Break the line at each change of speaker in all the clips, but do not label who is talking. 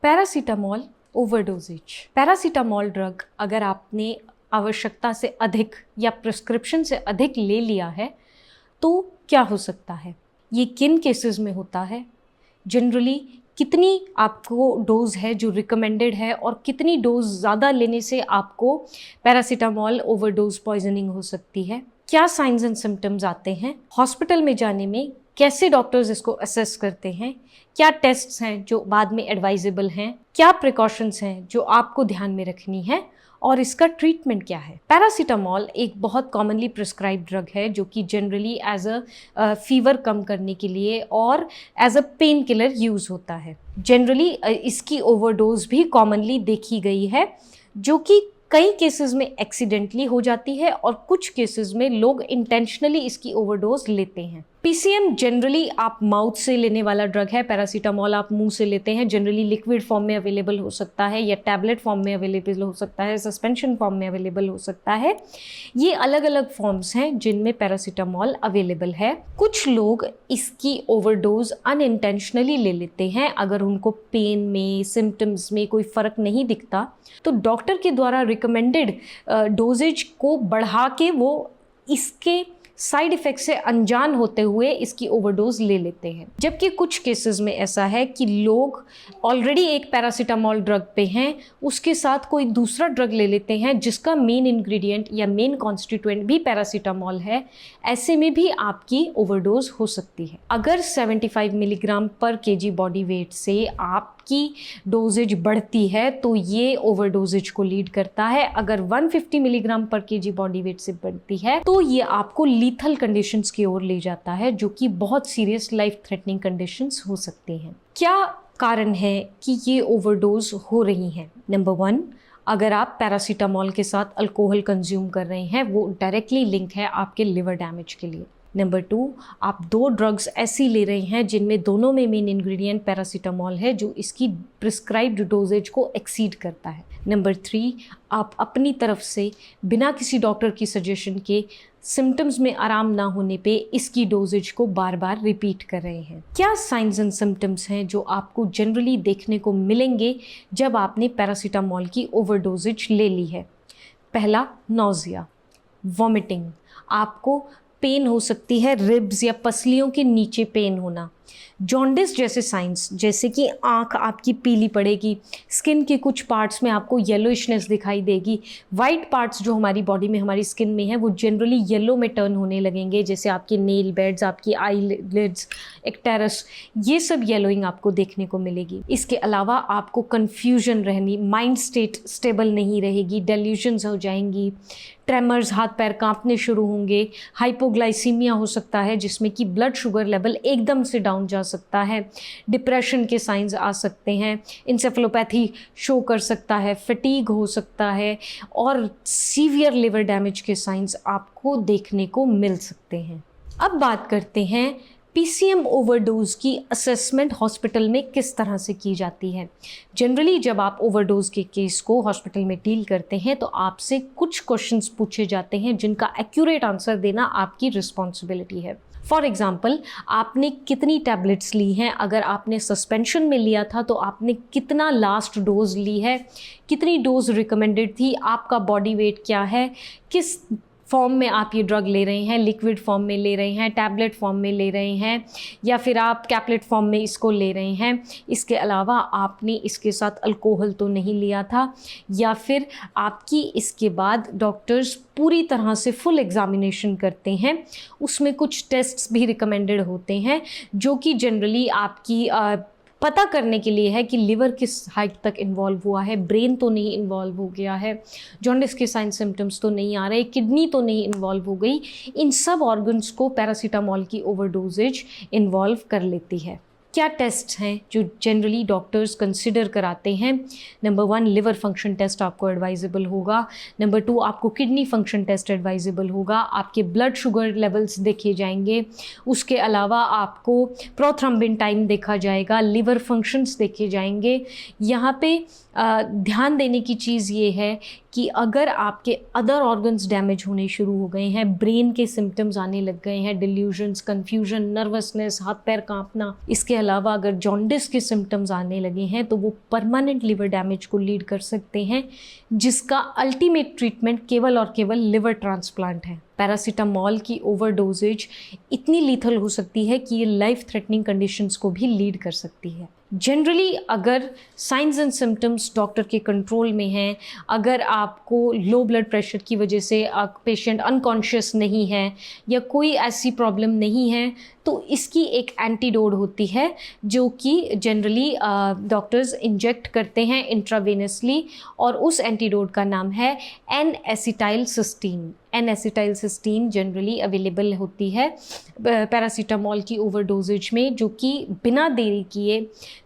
Paracetamol ओवरडोजेज। Paracetamol drug अगर आपने आवश्यकता से अधिक या प्रिस्क्रिप्शन से अधिक ले लिया है तो क्या हो सकता है, ये किन केसेस में होता है, जनरली कितनी आपको डोज है जो रिकमेंडेड है और कितनी डोज ज़्यादा लेने से आपको पैरासीटामॉल ओवरडोज पॉइजनिंग हो सकती है, क्या साइंस एंड सिम्टम्स आते हैं, हॉस्पिटल में जाने में कैसे डॉक्टर्स इसको असेस करते हैं, क्या टेस्ट्स हैं जो बाद में एडवाइजेबल हैं, क्या प्रिकॉशंस हैं जो आपको ध्यान में रखनी है और इसका ट्रीटमेंट क्या है। पैरासीटामॉल एक बहुत कॉमनली प्रिस्क्राइब्ड ड्रग है जो कि जनरली एज अ फीवर कम करने के लिए और as a painkiller use होता है। जनरली इसकी ओवरडोज भी कॉमनली देखी गई है जो कि कई केसेस में एक्सीडेंटली हो जाती है और कुछ केसेस में लोग इंटेंशनली इसकी ओवरडोज लेते हैं। पीसीएम जनरली आप माउथ से लेने वाला ड्रग है, पैरासीटामॉल आप मुंह से लेते हैं, जनरली लिक्विड फॉर्म में अवेलेबल हो सकता है या टैबलेट फॉर्म में अवेलेबल हो सकता है, सस्पेंशन फॉर्म में अवेलेबल हो सकता है। ये अलग अलग फॉर्म्स हैं जिनमें पैरासीटामॉल अवेलेबल है। कुछ लोग इसकी ओवरडोज अनइंटेंशनली ले लेते हैं। अगर उनको पेन में, सिम्टम्स में कोई फ़र्क नहीं दिखता तो डॉक्टर के द्वारा रिकमेंडेड डोजेज को बढ़ा के वो इसके साइड इफ़ेक्ट से अनजान होते हुए इसकी ओवरडोज ले लेते हैं। जबकि कुछ केसेस में ऐसा है कि लोग ऑलरेडी एक पैरासीटामॉल ड्रग पे हैं, उसके साथ कोई दूसरा ड्रग ले लेते हैं जिसका मेन इंग्रेडिएंट या मेन कॉन्स्टिट्यूएंट भी पैरासीटामॉल है। ऐसे में भी आपकी ओवरडोज हो सकती है। अगर 75 मिलीग्राम पर केजी बॉडी वेट से आपकी डोजेज बढ़ती है तो ये ओवरडोजेज को लीड करता है। अगर 150 मिलीग्राम पर केजी बॉडी वेट से बढ़ती है तो ये आपको लीथल कंडीशंस की ओर ले जाता है, जो कि बहुत सीरियस लाइफ थ्रेटनिंग कंडीशंस हो सकती हैं। क्या कारण है कि ये ओवरडोज हो रही हैं? नंबर 1, अगर आप पैरासीटामॉल के साथ अल्कोहल कंज्यूम कर रहे हैं, वो डायरेक्टली लिंक है आपके लिवर डैमेज के लिए। नंबर 2, आप 2 ड्रग्स ऐसी ले रहे हैं जिनमें दोनों में मेन इंग्रेडिएंट पैरासीटामॉल है जो इसकी प्रिस्क्राइब्ड डोजेज को एक्सीड करता है। नंबर 3, आप अपनी तरफ से बिना किसी डॉक्टर की सजेशन के सिम्टम्स में आराम ना होने पे इसकी डोजेज को बार बार रिपीट कर रहे हैं। क्या साइंस एंड सिम्टम्स हैं जो आपको जनरली देखने को मिलेंगे जब आपने पैरासीटामॉल की ओवरडोजेज ले ली है? पहला, नॉजिया, वॉमिटिंग, आपको पेन हो सकती है, रिब्स या पसलियों के नीचे पेन होना, जॉन्डिस जैसे साइंस जैसे कि आँख आपकी पीली पड़ेगी, स्किन के कुछ पार्ट्स में आपको येलोइशनेस दिखाई देगी, वाइट पार्ट्स जो हमारी बॉडी में, हमारी स्किन में है, वो जनरली येलो में टर्न होने लगेंगे, जैसे आपके नेल बेड्स, आपकी आईलिड्स, एक्टेरस, ये सब येलोइंग आपको देखने को मिलेगी। इसके अलावा आपको कन्फ्यूजन रहनी, माइंड स्टेट स्टेबल नहीं रहेगी, डेल्यूजन्स हो जाएंगी, ट्रेमर्स, हाथ पैर कांपने शुरू होंगे, हाइपोग्लाइसीमिया हो सकता है जिसमें कि ब्लड शुगर लेवल एकदम से डाउन जा सकता है, डिप्रेशन के साइंस आ सकते हैं, इंसेफेलोपैथी शो कर सकता है, फटीग हो सकता है और सीवियर लिवर डैमेज के साइंस आपको देखने को मिल सकते हैं। अब बात करते हैं पीसीएम ओवरडोज की असेसमेंट हॉस्पिटल में किस तरह से की जाती है। जनरली जब आप ओवरडोज के केस को हॉस्पिटल में डील करते हैं तो आपसे कुछ क्वेश्चंस पूछे जाते हैं जिनका एक्यूरेट आंसर देना आपकी रिस्पॉन्सिबिलिटी है। फॉर एग्ज़ाम्पल, आपने कितनी टैबलेट्स ली हैं, अगर आपने सस्पेंशन में लिया था तो आपने कितना लास्ट डोज ली है, कितनी डोज रिकमेंडेड थी, आपका बॉडी वेट क्या है, किस फॉर्म में आप ये ड्रग ले रहे हैं, लिक्विड फॉर्म में ले रहे हैं, टैबलेट फॉर्म में ले रहे हैं या फिर आप कैप्लेट फॉर्म में इसको ले रहे हैं। इसके अलावा आपने इसके साथ अल्कोहल तो नहीं लिया था या फिर आपकी इसके बाद डॉक्टर्स पूरी तरह से फुल एग्जामिनेशन करते हैं। उसमें कुछ टेस्ट्स भी रिकमेंडेड होते हैं जो कि जनरली आपकी पता करने के लिए है कि लिवर किस हद तक इन्वॉल्व हुआ है, ब्रेन तो नहीं इन्वॉल्व हो गया है, जॉन्डिस के साइन सिम्टम्स तो नहीं आ रहे, किडनी तो नहीं इन्वॉल्व हो गई। इन सब ऑर्गन्स को पैरासीटामॉल की ओवरडोजेज इन्वॉल्व कर लेती है। क्या टेस्ट हैं जो जनरली डॉक्टर्स कंसिडर कराते हैं? नंबर 1, लिवर फंक्शन टेस्ट आपको एडवाइजेबल होगा। नंबर 2, आपको किडनी फंक्शन टेस्ट एडवाइजेबल होगा। आपके ब्लड शुगर लेवल्स देखे जाएंगे। उसके अलावा आपको प्रोथ्रम्बिन टाइम देखा जाएगा, लिवर फंक्शंस देखे जाएंगे। यहाँ पे ध्यान देने की चीज़ ये है कि अगर आपके अदर ऑर्गन्स डैमेज होने शुरू हो गए हैं, ब्रेन के सिम्टम्स आने लग गए हैं, डिल्यूजन्स, कन्फ्यूजन, नर्वसनेस, हाथ पैर कांपना, इसके अलावा अगर जॉन्डिस के सिम्टम्स आने लगे हैं तो वो परमानेंट लिवर डैमेज को लीड कर सकते हैं, जिसका अल्टीमेट ट्रीटमेंट केवल और केवल लिवर ट्रांसप्लांट है। पैरासीटामॉल की ओवरडोजेज इतनी लीथल हो सकती है कि ये लाइफ थ्रेटनिंग कंडीशंस को भी लीड कर सकती है। जनरली अगर साइंस एंड सिम्टम्स डॉक्टर के कंट्रोल में हैं, अगर आपको लो ब्लड प्रेशर की वजह से पेशेंट अनकॉन्शियस नहीं है या कोई ऐसी प्रॉब्लम नहीं है, तो इसकी एक एंटीडोट होती है जो कि जनरली डॉक्टर्स इंजेक्ट करते हैं इंट्रावेनसली, और उस एंटीडोट का नाम है N-एसिटाइलसिस्टीन। N-एसिटाइलसिस्टीन जनरली अवेलेबल होती है पैरासीटामॉल की ओवरडोजेज में, जो कि बिना देरी किए,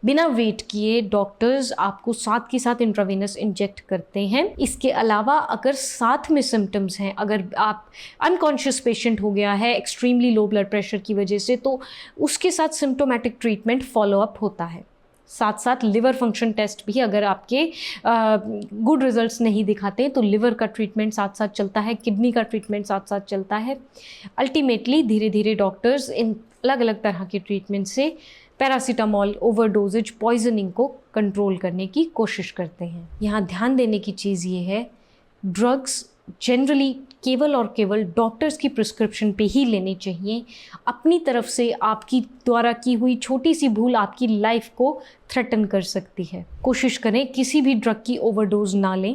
बिना वेट किए डॉक्टर्स आपको साथ के साथ इंट्रावेनस इंजेक्ट करते हैं। इसके अलावा अगर साथ में सिम्टम्स हैं, अगर आप अनकॉन्शियस पेशेंट हो गया है एक्सट्रीमली लो ब्लड प्रेशर की वजह से, तो उसके साथ सिम्टोमेटिक ट्रीटमेंट फॉलोअप होता है। साथ साथ लिवर फंक्शन टेस्ट भी अगर आपके गुड रिजल्ट्स नहीं दिखाते तो लिवर का ट्रीटमेंट साथ साथ चलता है, किडनी का ट्रीटमेंट साथ साथ चलता है। अल्टीमेटली धीरे धीरे डॉक्टर्स इन अलग अलग तरह के ट्रीटमेंट से पैरासीटामॉल ओवरडोजेज पॉइजनिंग को कंट्रोल करने की कोशिश करते हैं। यहाँ ध्यान देने की चीज़ ये है, ड्रग्स जनरली केवल और केवल डॉक्टर्स की प्रिस्क्रिप्शन पे ही लेनी चाहिए। अपनी तरफ से आपकी द्वारा की हुई छोटी सी भूल आपकी लाइफ को थ्रेटन कर सकती है। कोशिश करें किसी भी ड्रग की ओवरडोज ना लें।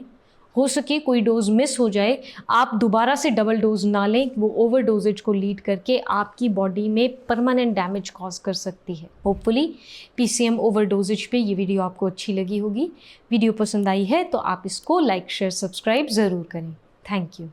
हो सके कोई डोज मिस हो जाए, आप दोबारा से डबल डोज ना लें, वो ओवरडोजेज को लीड करके आपकी बॉडी में परमानेंट डैमेज कॉज कर सकती है। होपफुली PCM ओवरडोजेज पे ये वीडियो आपको अच्छी लगी होगी। वीडियो पसंद आई है तो आप इसको लाइक, शेयर, सब्सक्राइब ज़रूर करें। Thank you.